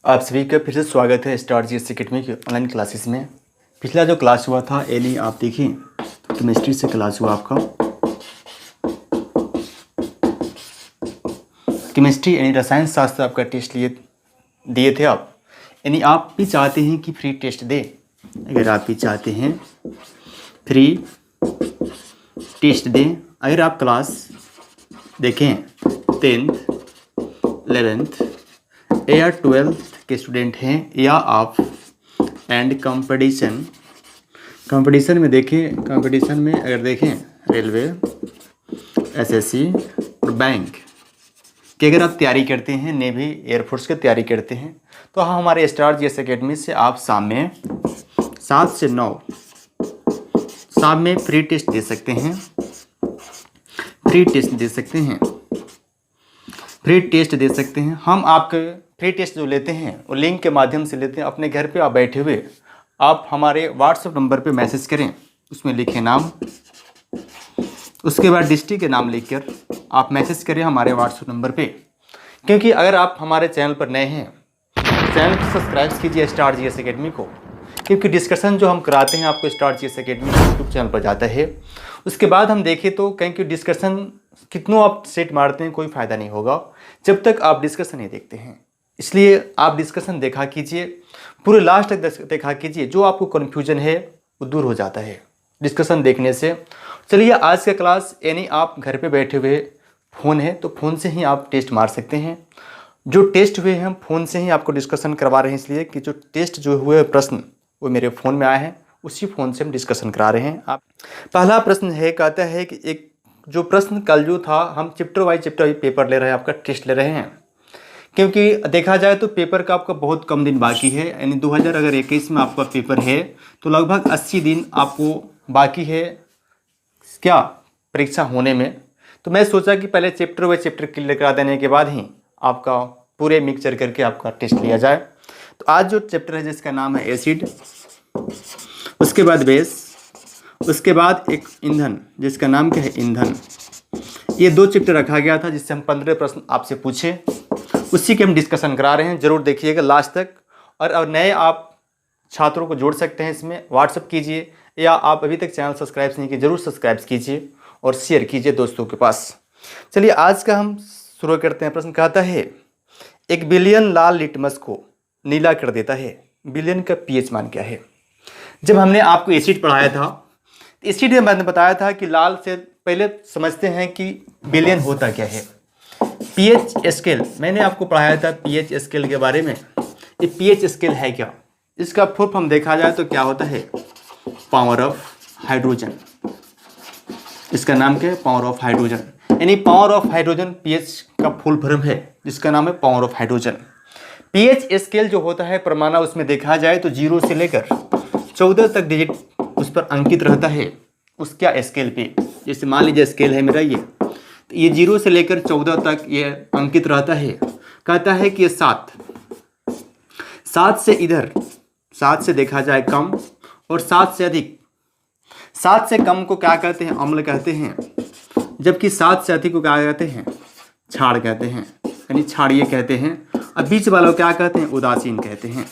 आप सभी का फिर से स्वागत है स्टार जीएस एकेडमी की ऑनलाइन क्लासेस में। पिछला जो क्लास हुआ था यानी आप देखिए तो केमिस्ट्री से क्लास हुआ आपका। केमिस्ट्री यानी रसायन शास्त्र आपका टेस्ट दिए थे आप, यानी आप भी चाहते हैं कि फ्री टेस्ट दे। अगर आप भी चाहते हैं फ्री टेस्ट दें, अगर आप क्लास देखें 10th 11th या 12th के स्टूडेंट हैं, या आप एंड कंपटीशन में देखें, कंपटीशन में अगर देखें रेलवे, एसएससी और बैंक की अगर आप तैयारी करते हैं, नेवी एयरफोर्स की तैयारी करते हैं, तो हाँ हमारे स्टार जीएस एकेडमी से आप शाम में 7 से 9 शाम में फ्री टेस्ट दे सकते हैं। फ्री टेस्ट दे सकते हैं। हम आपके फ्री टेस्ट जो लेते हैं वो लिंक के माध्यम से लेते हैं। अपने घर पे आप बैठे हुए आप हमारे व्हाट्सएप नंबर पे मैसेज करें, उसमें लिखें नाम, उसके बाद डिस्ट्रिक्ट के नाम लिखकर आप मैसेज करें हमारे व्हाट्सएप नंबर पे। क्योंकि अगर आप हमारे चैनल पर नए हैं, चैनल को सब्सक्राइब कीजिए स्टार जीएस एकेडमी को, क्योंकि डिस्कशन जो हम कराते हैं आपको star GS academy YouTube channel पर जाता है। उसके बाद हम देखें तो कहीं कि डिस्कशन कितनों आप सेट मारते हैं कोई फ़ायदा नहीं होगा जब तक आप डिस्कशन नहीं देखते हैं। इसलिए आप डिस्कशन देखा कीजिए, पूरे लास्ट तक देखा कीजिए, जो आपको कन्फ्यूजन है वो दूर हो जाता है डिस्कशन देखने से। चलिए आज का क्लास यानी आप घर पे बैठे हुए फ़ोन है तो फ़ोन से ही आप टेस्ट मार सकते हैं। जो टेस्ट हुए हैं हम फ़ोन से ही आपको डिस्कशन करवा रहे हैं, इसलिए कि जो टेस्ट जो हुए प्रश्न वो मेरे फ़ोन में आए हैं, उसी फ़ोन से हम डिस्कशन करा रहे हैं। आप पहला प्रश्न है, कहता है कि एक जो प्रश्न कल जो था, हम चैप्टर वाइज पेपर ले रहे हैं, आपका टेस्ट ले रहे हैं। क्योंकि देखा जाए तो पेपर का आपका बहुत कम दिन बाकी है, यानी 2021 में आपका पेपर है तो लगभग 80 दिन आपको बाकी है क्या परीक्षा होने में। तो मैं सोचा कि पहले चैप्टर वाइज चैप्टर क्लियर करा देने के बाद ही आपका पूरे मिक्सचर करके आपका टेस्ट लिया जाए। तो आज जो चैप्टर है जिसका नाम है एसिड, उसके बाद बेस, उसके बाद एक ईंधन जिसका नाम क्या है ईंधन। ये 2 चैप्टर रखा गया था जिससे हम 15 प्रश्न आपसे पूछे, उसी के हम डिस्कशन करा रहे हैं। ज़रूर देखिएगा लास्ट तक। और नए आप छात्रों को जोड़ सकते हैं इसमें, व्हाट्सअप कीजिए, या आप अभी तक चैनल सब्सक्राइब नहीं किए ज़रूर सब्सक्राइब कीजिए और शेयर कीजिए दोस्तों के पास। चलिए आज का हम शुरू करते हैं। प्रश्न कहता है 1 बिलियन लाल लिटमस को नीला कर देता है, बिलियन का पीएच मान क्या है। जब हमने आपको एसिड पढ़ाया था, एसिड में मैंने बताया था कि लाल से पहले समझते हैं कि बिलियन होता क्या है। पीएच स्केल मैंने आपको पढ़ाया था, पीएच स्केल के बारे में। ये पीएच स्केल है क्या, इसका फुल फॉर्म देखा जाए तो क्या होता है, पावर ऑफ हाइड्रोजन। इसका नाम क्या है, पावर ऑफ हाइड्रोजन। यानी पावर ऑफ हाइड्रोजन पीएच का फुल फॉर्म है, जिसका नाम है power of hydrogen. PH scale जो होता है पैमाना, उसमें देखा जाए तो 0 से लेकर 14 तक डिजिट उस पर अंकित रहता है। उसका स्केल पे, जैसे मान लीजिए स्केल है मेरा ये 0 से लेकर 14 तक ये अंकित रहता है। कहता है कि ये 7 से इधर, 7 से देखा जाए कम और 7 से अधिक। 7 से कम को क्या कहते हैं, अम्ल कहते हैं, जबकि 7 से अधिक को क्या कहते हैं, क्षार कहते हैं, यानी क्षारीय कहते हैं। अब बीच वालों क्या कहते हैं, उदासीन कहते हैं।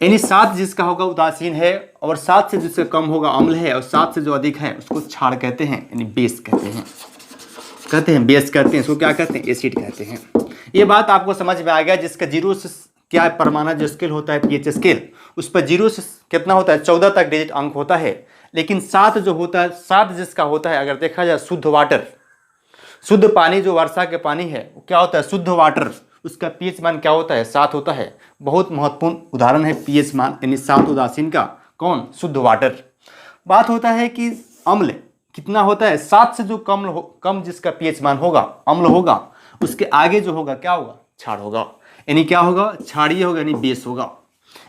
यानी 7 जिसका होगा उदासीन है, और 7 से जिसका कम होगा अम्ल है, और 7 से जो अधिक है उसको क्षार कहते हैं, यानी बेस कहते हैं, बेस कहते हैं। इसको क्या कहते हैं, एसिड कहते हैं। ये बात आपको समझ में आ गया। जिसका 0 से क्या परमाणु जो स्केल होता है पीएच स्केल, उस पर 0 से कितना होता है, 14 तक डिजिट अंक होता है। लेकिन 7 जो होता है, 7 जिसका होता है, अगर देखा जाए शुद्ध वाटर, शुद्ध पानी जो वर्षा के पानी है वो क्या होता है, शुद्ध वाटर, उसका पीएच मान क्या होता है, 7 होता है। बहुत महत्वपूर्ण उदाहरण है पीएच मान, यानी 7 उदासीन का, कौन, शुद्ध वाटर। बात होता है कि अम्ल कितना होता है, 7 से जो कम जिसका पीएच मान होगा, अम्ल होगा, उसके आगे जो होगा क्या होगा, क्षार होगा, यानी क्या होगा, क्षारीय होगा, यानी बेस होगा।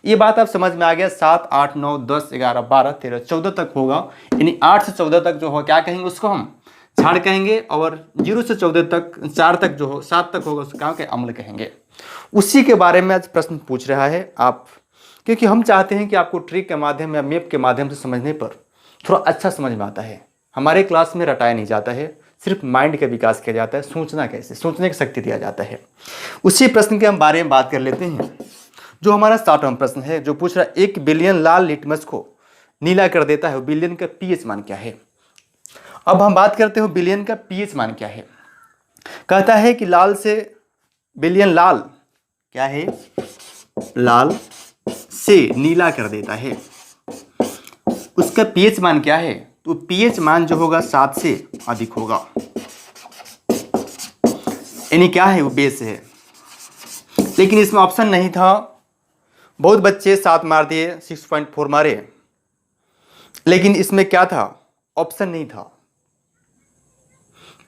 ये बात आप समझ में आ गया। 7, 8, 9, 10, 11, 12, 13, 14 तक होगा, यानी 8 से 14 तक जो होगा क्या कहेंगे, उसको हम क्षार कहेंगे। और 0 से 14 तक, 4 तक जो हो, 7 तक होगा उसको क्या कहेंगे, अम्ल कहेंगे। उसी के बारे में आज प्रश्न पूछ रहा है आप, क्योंकि हम चाहते हैं कि आपको ट्रिक के माध्यम या मैप के माध्यम से समझने पर थोड़ा अच्छा समझ में आता है। हमारे क्लास में रटाया नहीं जाता है, सिर्फ माइंड का विकास किया जाता है, सोचना कैसे, सोचने की शक्ति दिया जाता है। उसी प्रश्न के हम बारे में बात कर लेते हैं। जो हमारा 7वां प्रश्न है जो पूछ रहा है 1 बिलियन लाल लिटमस को नीला कर देता है, बिलियन का पीएच मान क्या है। अब हम बात करते हो बिलियन का पीएच मान क्या है। कहता है कि लाल से बिलियन लाल क्या है, लाल से नीला कर देता है, उसका पीएच मान क्या है, तो पीएच मान जो होगा 7 से अधिक होगा, यानी क्या है वो बेस है। लेकिन इसमें ऑप्शन नहीं था, बहुत बच्चे 7 मार दिए, 6.4 मारे, लेकिन इसमें क्या था, ऑप्शन नहीं था,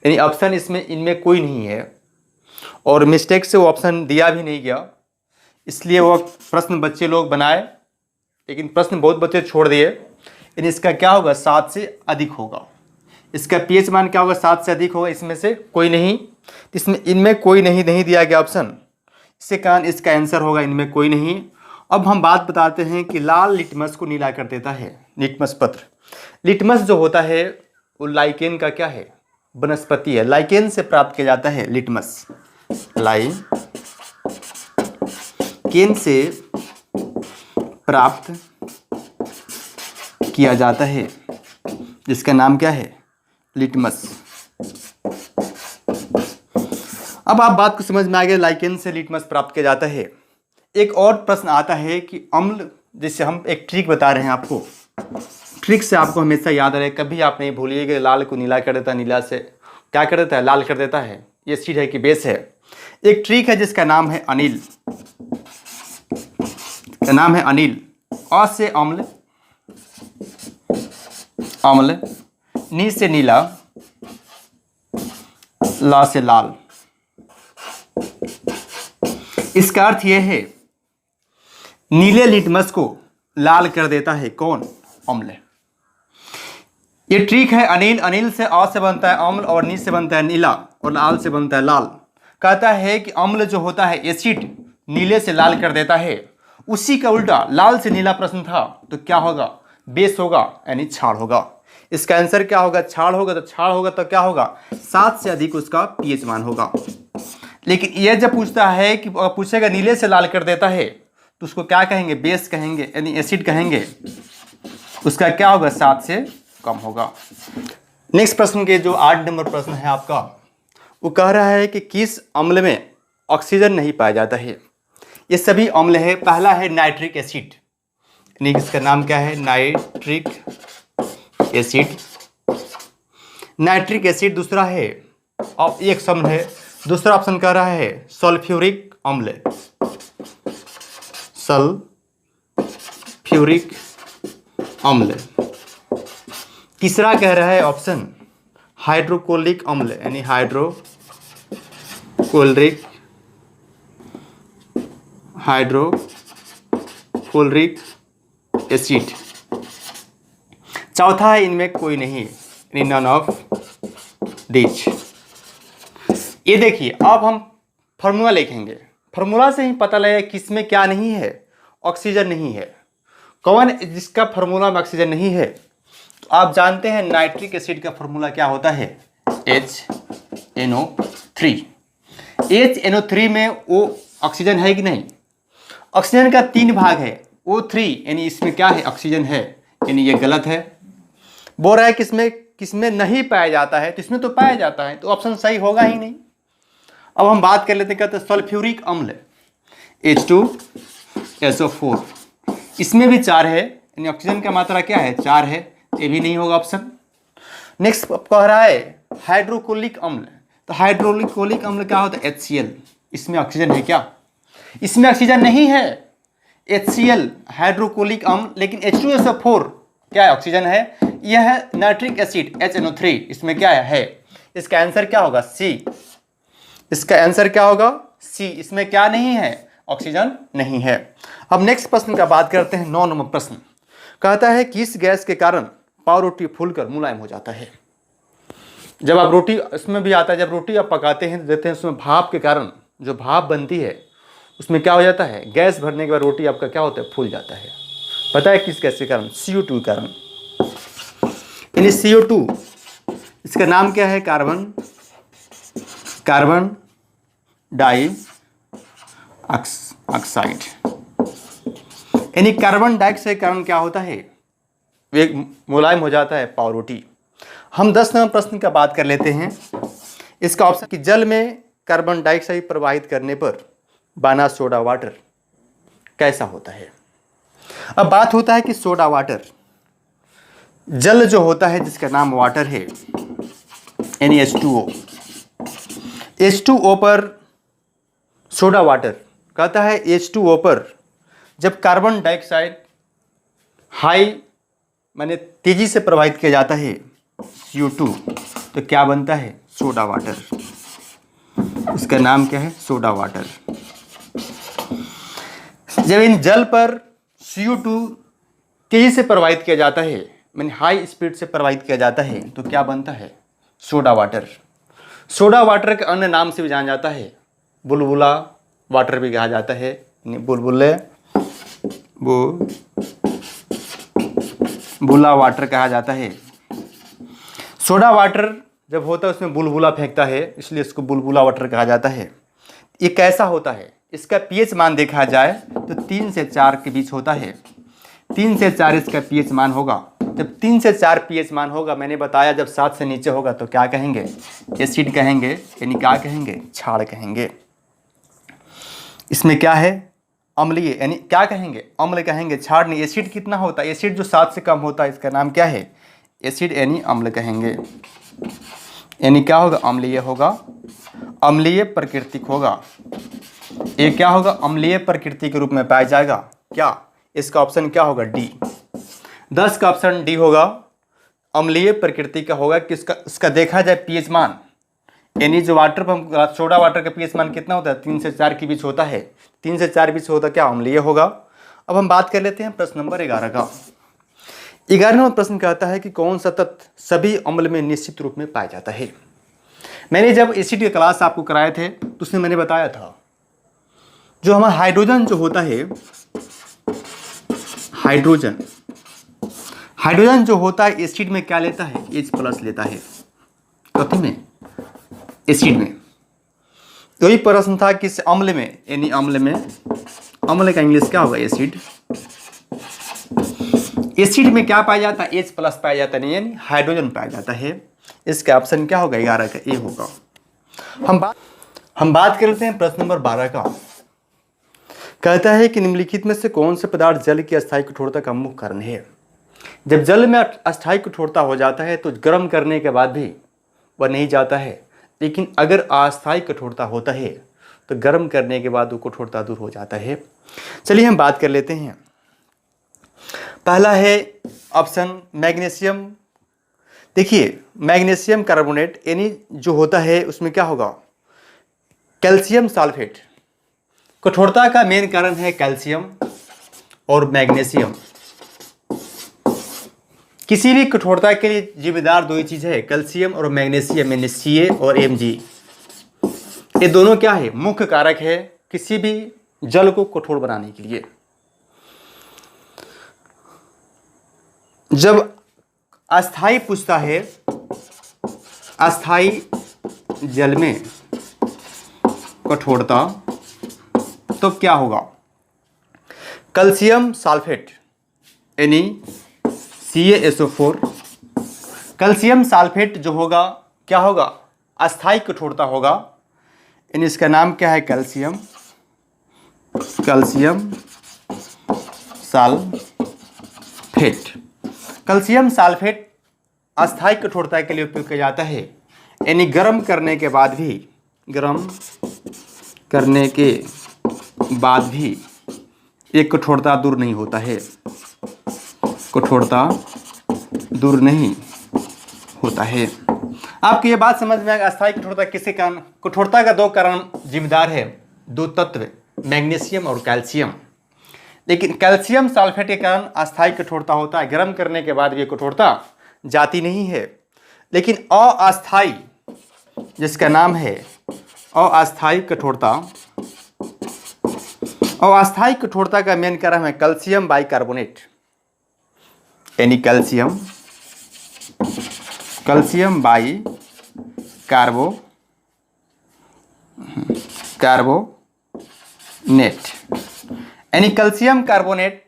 यानी ऑप्शन इसमें इनमें कोई नहीं है और मिस्टेक से वो ऑप्शन दिया भी नहीं गया, इसलिए वो प्रश्न बच्चे लोग बनाए, लेकिन प्रश्न बहुत बच्चे छोड़ दिए। यानी इसका क्या होगा, 7 से अधिक होगा, इसका पीएच मान क्या होगा, 7 से अधिक होगा, इसमें से कोई नहीं, इसमें इनमें कोई नहीं दिया गया ऑप्शन, इसके कारण इसका आंसर होगा इनमें कोई नहीं। अब हम बात बताते हैं कि लाल लिटमस को नीला कर देता है, लिटमस पत्र। लिटमस जो होता है वो लाइकेन का क्या है, वनस्पति है, लाइकेन से प्राप्त किया जाता है लिटमस, लाइकेन से प्राप्त किया जाता है, जिसका नाम क्या है, लिटमस। अब आप बात को समझ में आ गया, लाइकेन से लिटमस प्राप्त किया जाता है। एक और प्रश्न आता है कि अम्ल, जिससे हम एक ट्रिक बता रहे हैं आपको, ट्रिक से आपको हमेशा याद रहे, कभी आप नहीं भूलिएगा, लाल को नीला कर देता है, नीला से क्या कर देता है, लाल कर देता है, ये चीज है कि बेस है। एक ट्रिक है जिसका नाम है अनिल, का नाम है अनिल। अ से अम्ल, अम्ल, नी से नीला, ला से लाल। इसका अर्थ यह है नीले लिटमस को लाल कर देता है कौन, अम्ल। ये ट्रिक है अनिल, अनिल से अ से बनता है अम्ल और नी से बनता है नीला और लाल से बनता है लाल। कहता है कि अम्ल जो होता है एसिड नीले से लाल कर देता है, उसी का उल्टा लाल से नीला प्रश्न था तो क्या होगा, बेस होगा, यानी क्षार होगा। इसका आंसर क्या होगा, क्षार होगा, तो क्षार होगा तो क्या होगा, 7 से अधिक उसका पीएच मान होगा। लेकिन यह जब पूछता है कि पूछेगा नीले से लाल कर देता है तो उसको क्या कहेंगे, बेस कहेंगे, यानी एसिड कहेंगे, उसका क्या होगा, 7 से कम होगा। नेक्स्ट प्रश्न के जो 8 नंबर प्रश्न है आपका, वो कह रहा है कि किस अम्ल में ऑक्सीजन नहीं पाया जाता है। ये सभी अम्ल है, पहला है नाइट्रिक एसिड, यानी इसका नाम क्या है, नाइट्रिक एसिड, नाइट्रिक एसिड। दूसरा है, अब एक शब्द है, दूसरा ऑप्शन कह रहा है सल्फ्यूरिक अम्ल, सल्फ्यूरिक अम्ल। तीसरा कह रहा है ऑप्शन हाइड्रोक्लोरिक अम्ल, यानी हाइड्रोक्लोरिक एसिड। चौथा है इनमें कोई नहीं, यानी नन ऑफ दिस। ये देखिए, अब हम फार्मूला लिखेंगे, फार्मूला से ही पता लगेगा किसमें क्या नहीं है, ऑक्सीजन नहीं है। कौन जिसका फार्मूला में ऑक्सीजन नहीं है, तो आप जानते हैं नाइट्रिक एसिड का फार्मूला क्या होता है, HNO3। HNO3 में वो ऑक्सीजन है कि नहीं, ऑक्सीजन का 3 भाग है, O3, यानी इसमें क्या है, ऑक्सीजन है, यानी ये गलत है। बोल रहा है किसमें नहीं पाया जाता है, तो इसमें तो पाया जाता है, तो ऑप्शन सही होगा ही नहीं। अब हम बात कर लेते हैं, कहते हैं सल्फ्यूरिक अम्ल, H2SO4, इसमें भी 4 है, यानी ऑक्सीजन का मात्रा क्या है, 4 है, ये भी नहीं होगा ऑप्शन। नेक्स्ट कह रहा है हाइड्रोक्लोरिक अम्ल, तो हाइड्रोक्लोरिक अम्ल क्या होता है, HCl, इसमें ऑक्सीजन है क्या, इसमें ऑक्सीजन नहीं है, HCl हाइड्रोक्लोरिक अम्ल, लेकिन H2SO4 क्या है, ऑक्सीजन है। यह है नाइट्रिक एसिड HNO3, इसमें क्या है, इसका आंसर क्या होगा, C। इसका आंसर क्या होगा, C, इसमें क्या नहीं है, ऑक्सीजन नहीं है। अब नेक्स्ट प्रश्न का बात करते हैं, 9 नंबर प्रश्न। कहता है किस गैस के कारण पाव रोटी फूलकर मुलायम हो जाता है। जब आप रोटी, इसमें भी आता है, जब रोटी आप पकाते हैं देते हैं, उसमें भाप के कारण जो भाप बनती है उसमें क्या हो जाता है, गैस भरने के बाद रोटी आपका क्या होता है, फूल जाता है। पता है किस गैस के कारण, CO2 के कारण, यानी CO2, इसका नाम क्या है, कार्बन डाइऑक्साइड। यानी कार्बन डाइऑक्साइड के कारण क्या होता है, वे मुलायम हो जाता है पावरोटी। हम 10 नंबर प्रश्न का बात कर लेते हैं। इसका ऑप्शन कि जल में कार्बन डाइऑक्साइड प्रवाहित करने पर बना सोडा वाटर कैसा होता है। अब बात होता है कि सोडा वाटर, जल जो होता है जिसका नाम वाटर है यानी H2O, H2O पर सोडा वाटर कहता है H2O पर जब कार्बन डाइऑक्साइड हाई माने तेजी से प्रवाहित किया जाता है CO2 तो क्या बनता है, सोडा वाटर। इसका नाम क्या है, सोडा वाटर। जब इन जल पर CO2 तेजी से प्रवाहित किया जाता है माने हाई स्पीड से प्रवाहित किया जाता है तो क्या बनता है, सोडा वाटर। सोडा वाटर के अन्य नाम से भी जाना जाता है, बुलबुला वाटर भी कहा जाता है, बुलबुले बुला वाटर कहा जाता है। सोडा वाटर जब होता है उसमें बुलबुला फेंकता है इसलिए इसको बुलबुला वाटर कहा जाता है। ये कैसा होता है, इसका पीएच मान देखा जाए तो 3 से 4 के बीच होता है। 3 से 4 इसका पीएच मान होगा। जब 3 से 4 पीएच मान होगा, मैंने बताया जब 7 से नीचे होगा तो क्या कहेंगे, एसिड कहेंगे, यानी क्या कहेंगे, क्षार कहेंगे। इसमें क्या है, अम्लीय, यानी क्या कहेंगे, अम्ल कहेंगे, क्षार नहीं। एसिड कितना होता है, एसिड जो 7 से कम होता है इसका नाम क्या है, एसिड यानी अम्ल कहेंगे। यानी क्या होगा, अम्लीय होगा, अम्लीय प्रकृतिक होगा। ये क्या होगा, अम्लीय प्रकृति के रूप में पाया जाएगा। क्या, इसका ऑप्शन क्या होगा, डी। 10 का ऑप्शन डी होगा, अम्लीय प्रकृति का होगा। किसका, इसका देखा जाए पीएच मान, यानी जो वाटर पंप सोडा वाटर का पीएच मान कितना होता है, 3 से 4 के बीच होता है। 3 से 4 बीच होता क्या, अम्लीय होगा। अब हम बात कर लेते हैं प्रश्न नंबर 11 का। 11वां प्रश्न कहता है कि कौन सा तत्व सभी अम्ल में निश्चित रूप में पाया जाता है। मैंने जब एसिड की क्लास आपको कराए थे तो उसमें मैंने बताया था जो हमारा हाइड्रोजन जो होता है, हाइड्रोजन जो होता है एसिड में क्या लेता है, H+ लेता है। कथी में, एसिड में। यही प्रश्न था कि अम्ल में, यानी अम्ल में, अम्ल का इंग्लिश क्या होगा, एसिड। एसिड में क्या पाया जाता है, H+ पाया जाता है, यानी हाइड्रोजन पाया जाता है। इसका ऑप्शन क्या होगा, 11 का ए होगा। हम बात करते हैं प्रश्न नंबर 12 का। कहता है कि निम्नलिखित में से कौन से पदार्थ जल की अस्थायी कठोरता का मुख्य कारण है। जब जल में अस्थायी कठोरता हो जाता है तो गर्म करने के बाद भी वह नहीं जाता है, लेकिन अगर अस्थायी कठोरता होता है तो गर्म करने के बाद वो कठोरता दूर हो जाता है। चलिए हम बात कर लेते हैं। पहला है ऑप्शन मैग्नीशियम। देखिए मैग्नीशियम कार्बोनेट, यानी जो होता है उसमें क्या होगा, कैल्शियम सल्फेट। कठोरता का मेन कारण है कैल्शियम और मैग्नीशियम। किसी भी कठोरता के लिए जिम्मेदार दो ही चीज है, कैल्शियम और मैग्नीशियम, यानी Ca और Mg। ये दोनों क्या है, मुख्य कारक है किसी भी जल को कठोर बनाने के लिए। जब अस्थाई पूछता है, अस्थाई जल में कठोरता, तो क्या होगा, कैल्शियम सल्फेट यानी CaSO4। कैल्शियम सल्फेट जो होगा क्या होगा, अस्थाई कठोरता होगा, यानी इसका नाम क्या है, कैल्शियम सल्फेट। कैल्शियम सल्फेट अस्थाई कठोरता के लिए उपयोग किया जाता है, यानी गर्म करने के बाद भी ये कठोरता दूर नहीं होता है, कठोरता दूर नहीं होता है। आपको ये बात समझ में आएगा अस्थाई कठोरता किसके कारण, कठोरता का 2 कारण जिम्मेदार है, 2 तत्व, मैग्नीशियम और कैल्शियम। लेकिन कैल्शियम सल्फेट के कारण अस्थाई कठोरता होता है, गर्म करने के बाद भी कठोरता जाती नहीं है। लेकिन अस्थाई, जिसका नाम है अस्थाई कठोरता, अस्थाई कठोरता का मेन कारण है कैल्शियम बाइकार्बोनेट, यानी कैल्शियम बाई कार्बोनेट, यानी कैल्शियम कार्बोनेट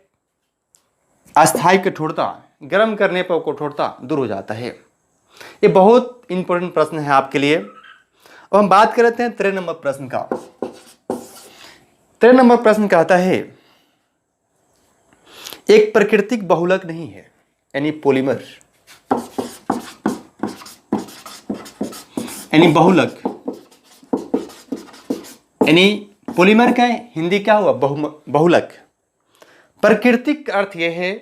अस्थायी कठोरता, गर्म करने पर कठोरता दूर हो जाता है। ये बहुत इंपॉर्टेंट प्रश्न है आपके लिए। अब हम बात कर लेते हैं 13 नंबर प्रश्न का। 13 नंबर प्रश्न कहता है एक प्राकृतिक बहुलक नहीं है, यानी पॉलीमर, यानी बहुलक, यानी पॉलीमर का हिंदी क्या हुआ, बहुलक। प्राकृतिक अर्थ यह है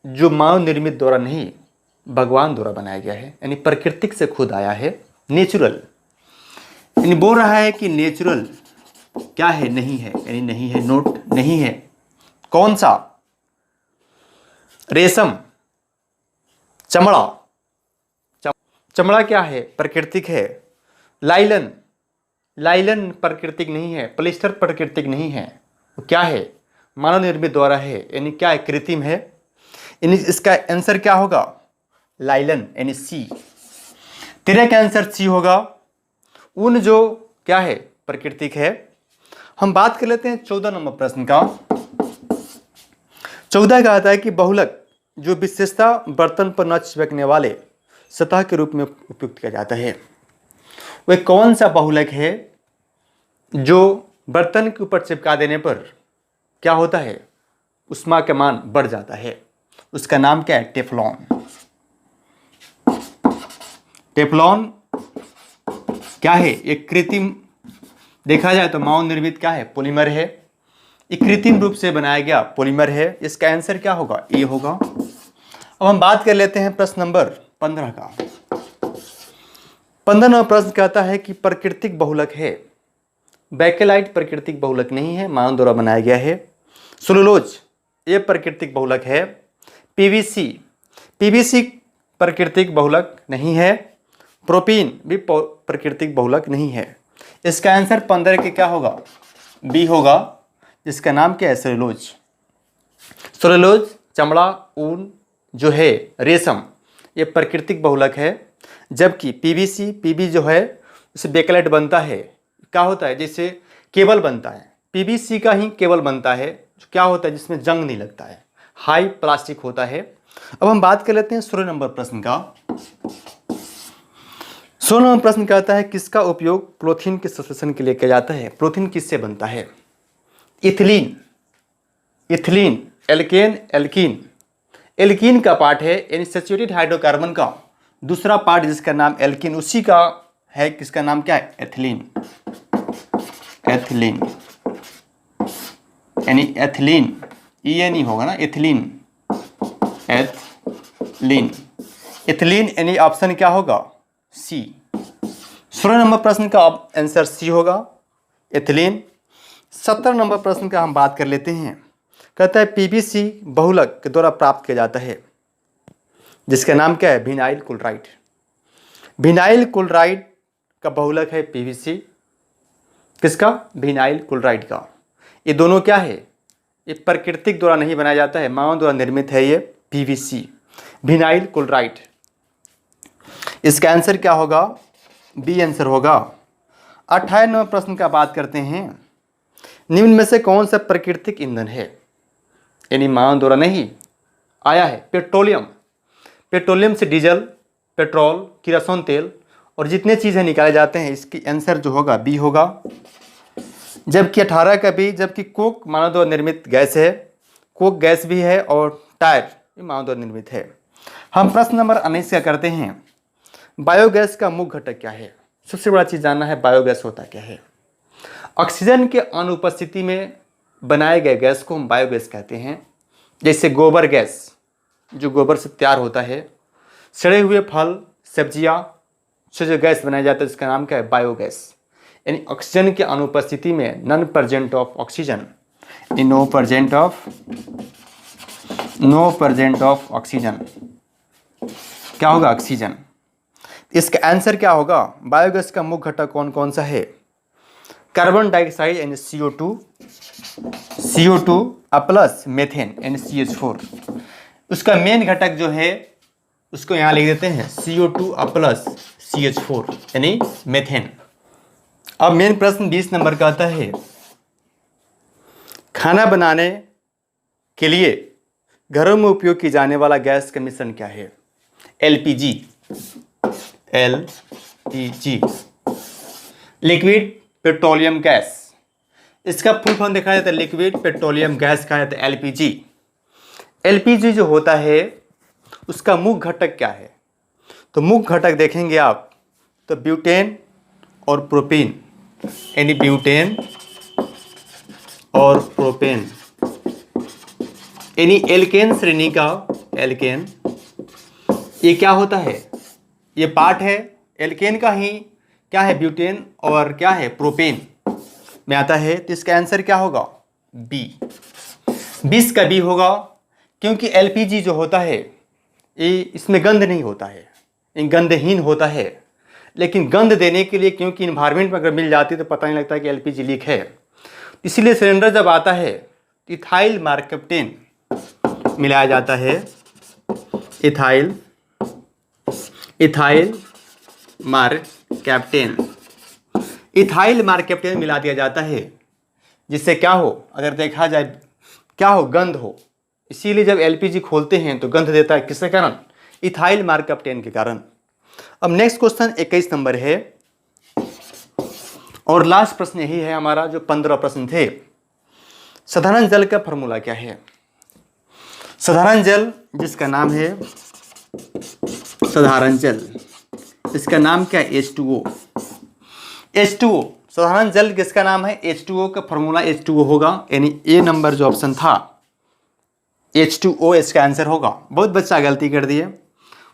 जो मानव निर्मित द्वारा नहीं, भगवान द्वारा बनाया गया है, यानी प्राकृतिक से खुद आया है, नेचुरल। यानी बोल रहा है कि नेचुरल क्या है, नहीं है, यानी नहीं है, नोट नहीं है। कौन सा? रेशम, चमड़ा, चमड़ा क्या है, प्राकृतिक है। लाइलन, लाइलन प्राकृतिक नहीं है। पॉलिस्टर प्राकृतिक नहीं है, वो क्या है, मानव निर्मित द्वारा है, यानी क्या है, कृत्रिम है। यानी इसका आंसर क्या होगा, लाइलन, यानी सी। तेरे का आंसर सी होगा। ऊन जो क्या है, प्राकृतिक है। हम बात कर लेते हैं 14 नंबर प्रश्न का। 14 का आता है कि बहुलक जो विशेषता बर्तन पर न चिपकने वाले सतह के रूप में उपयुक्त किया जाता है, वह कौन सा बहुलक है जो बर्तन के ऊपर चिपका देने पर क्या होता है, ऊष्मा का मान बढ़ जाता है। उसका नाम क्या है, टेफ्लॉन। टेफ्लॉन क्या है, एक कृत्रिम, देखा जाए तो मानव निर्मित क्या है, पॉलीमर है। एक कृत्रिम रूप से बनाया गया पॉलीमर है। इसका आंसर क्या होगा, ए होगा। अब हम बात कर लेते हैं प्रश्न नंबर 15 का। 15 नंबर प्रश्न कहता है कि प्राकृतिक बहुलक है। बैकेलाइट प्राकृतिक बहुलक नहीं है, मानव द्वारा बनाया गया है। सेलुलोज ये प्राकृतिक बहुलक है। पीवीसी, पीवीसी प्राकृतिक बहुलक नहीं है। प्रोपीन भी प्राकृतिक बहुलक नहीं है। इसका आंसर 15 के क्या होगा, बी होगा, जिसका नाम क्या है, सेलुलोज। सेलुलोज चमड़ा, ऊन जो है, रेशम, ये प्राकृतिक बहुलक है। जबकि पीवीसी, पीवी जो है उससे बेकलाइट बनता है, क्या होता है, जैसे केबल बनता है, पीवीसी का ही केबल बनता है, जो क्या होता है, जिसमें जंग नहीं लगता है, हाई प्लास्टिक होता है। अब हम बात कर लेते हैं 16 नंबर प्रश्न का। 16 नंबर प्रश्न कहता है किसका उपयोग पॉलीथीन के सस्पेंशन के लिए किया जाता है। पॉलीथीन किससे बनता है, ethylene, ethylene, alkane, alkene. Alkene का पार्ट है, यानी सैचुरेटेड हाइड्रोकार्बन का दूसरा पार्ट जिसका नाम एल्कीन, उसी का है, किसका नाम क्या है, एथिलीन। एथिलीन यानी एथिलीन, ये नहीं होगा ना, एथिलीन, एथिलीन, एथिलीन, यानी ऑप्शन क्या होगा, सी। 16 नंबर प्रश्न का आंसर सी होगा, एथिलीन। 17 नंबर प्रश्न का हम बात कर लेते हैं। कहता है पीवीसी बहुलक के द्वारा प्राप्त किया जाता है, जिसका नाम क्या है, विनाइल क्लोराइड। विनाइल क्लोराइड का बहुलक है पीवीसी, किसका, विनाइल क्लोराइड का। ये दोनों क्या है, ये प्राकृतिक द्वारा नहीं बनाया जाता है, मानव द्वारा निर्मित है ये पीवीसी, विनाइल क्लोराइड। इसका आंसर क्या होगा, बी आंसर होगा। 28 नंबर प्रश्न का बात करते हैं। निम्न में से कौन सा प्राकृतिक ईंधन है, यानी मानव द्वारा नहीं आया है, पेट्रोलियम। पेट्रोलियम से डीजल, पेट्रोल, किरोसिन तेल और जितने चीज़ें निकाले जाते हैं, इसकी आंसर जो होगा बी होगा। जबकि 18 का बी, जबकि कोक मानव द्वारा निर्मित गैस है, कोक गैस भी है, और टायर भी मानव द्वारा निर्मित है। हम प्रश्न नंबर 19 का करते हैं। बायोगैस का मुख्य घटक क्या है। सबसे बड़ा चीज़ जानना है, बायोगैस होता क्या है। ऑक्सीजन के अनुपस्थिति में बनाए गए गैस को हम बायोगैस कहते हैं। जैसे गोबर गैस, जो गोबर से तैयार होता है, सड़े हुए फल सब्जियां से जो गैस बनाया जाता है, इसका नाम क्या है, बायोगैस। यानी ऑक्सीजन के अनुपस्थिति में, non present of oxygen, no present of oxygen, क्या होगा, ऑक्सीजन। इसका आंसर क्या होगा, बायोगैस का मुख्य घटक कौन कौन सा है, कार्बन डाइऑक्साइड यानी CO2 प्लस मेथेन यानी CH4। उसका मेन घटक जो है उसको यहाँ लिख देते हैं, CO2 प्लस CH4 यानी मेथेन। अब मेन प्रश्न 20 नंबर का आता है, खाना बनाने के लिए घरों में उपयोग की जाने वाला गैस का मिश्रण क्या है? LPG, LPG, liquid petroleum gas. इसका फुल फॉर्म देखा जाता है लिक्विड पेट्रोलियम गैस कहा जाता है LPG। LPG जो होता है उसका मुख्य घटक क्या है? तो मुख्य घटक देखेंगे आप तो ब्यूटेन और प्रोपेन, यानी ब्यूटेन और प्रोपेन, यानी एल्केन श्रेणी का एल्केन। ये क्या होता है? ये पार्ट है एल्केन का ही, क्या है? ब्यूटेन और क्या है? प्रोपेन में आता है। तो इसका आंसर क्या होगा? बी। 20 का बी होगा, क्योंकि LPG जो होता है ये इसमें गंध नहीं होता है, ये गंधहीन होता है। लेकिन गंध देने के लिए, क्योंकि इन्वायरमेंट में अगर मिल जाती तो पता नहीं लगता कि LPG लीक है, इसीलिए सिलेंडर जब आता है इथाइल मार्केप्टेन मिलाया जाता है। इथाइल मार्केप्टेन, इथाइल मार्केप्टेन मिला दिया जाता है, जिससे क्या हो, अगर देखा जाए क्या हो? गंध हो। इसीलिए जब LPG खोलते हैं तो गंध देता है, किसके कारण? इथाइल मार्केप्टेन के कारण। अब नेक्स्ट क्वेश्चन 21 नंबर है और लास्ट प्रश्न यही है हमारा, जो 15 प्रश्न थे। साधारण जल का फॉर्मूला क्या है? साधारण जल जिसका नाम है साधारण जल, इसका नाम क्या है? H2O। H2O साधारण जल किसका नाम है? H2O का फॉर्मूला H2O होगा, यानी ए नंबर जो ऑप्शन था H2O इसका आंसर होगा। बहुत बच्चा गलती कर दिए।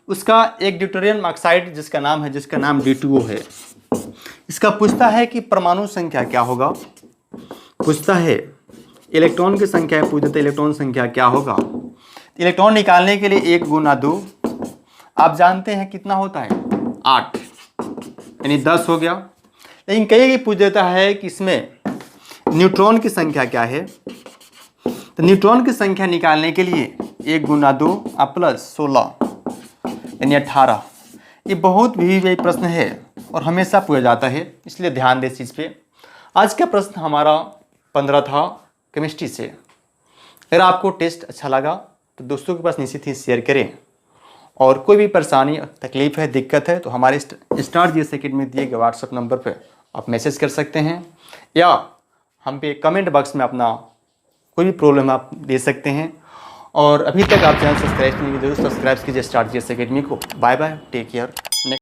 उसका एक ड्यूटेरियम ऑक्साइड जिसका नाम D2O है। इसका पूछता है कि परमाणु संख्या क्या होगा? पूछता है इलेक्ट्रॉन की संख्या, पूछ देते इलेक्ट्रॉन संख्या क्या होगा? इलेक्ट्रॉन निकालने के लिए 1 × 2 आप जानते हैं कितना होता है? 8, यानी 10 हो गया। लेकिन कई पूछ देता है कि इसमें न्यूट्रॉन की संख्या क्या है? तो न्यूट्रॉन की संख्या निकालने के लिए 1 × 2 प्लस 16 यानी 18। ये बहुत भी प्रश्न है और हमेशा पूछा जाता है, इसलिए ध्यान दें इस चीज़ पे। आज का प्रश्न हमारा 15 था केमिस्ट्री से। अगर आपको टेस्ट अच्छा लगा तो दोस्तों के पास निश्चित ही शेयर करें, और कोई भी परेशानी, तकलीफ है, दिक्कत है तो हमारे स्टार जीएस एकेडमी में दिए गए व्हाट्सएप नंबर पर आप मैसेज कर सकते हैं, या हम पे कमेंट बॉक्स में अपना कोई भी प्रॉब्लम आप दे सकते हैं। और अभी तक आप चैनल सब्सक्राइब नहीं किए, जरूर सब्सक्राइब कीजिए स्टार जीएस एकेडमी को। Bye bye, take care.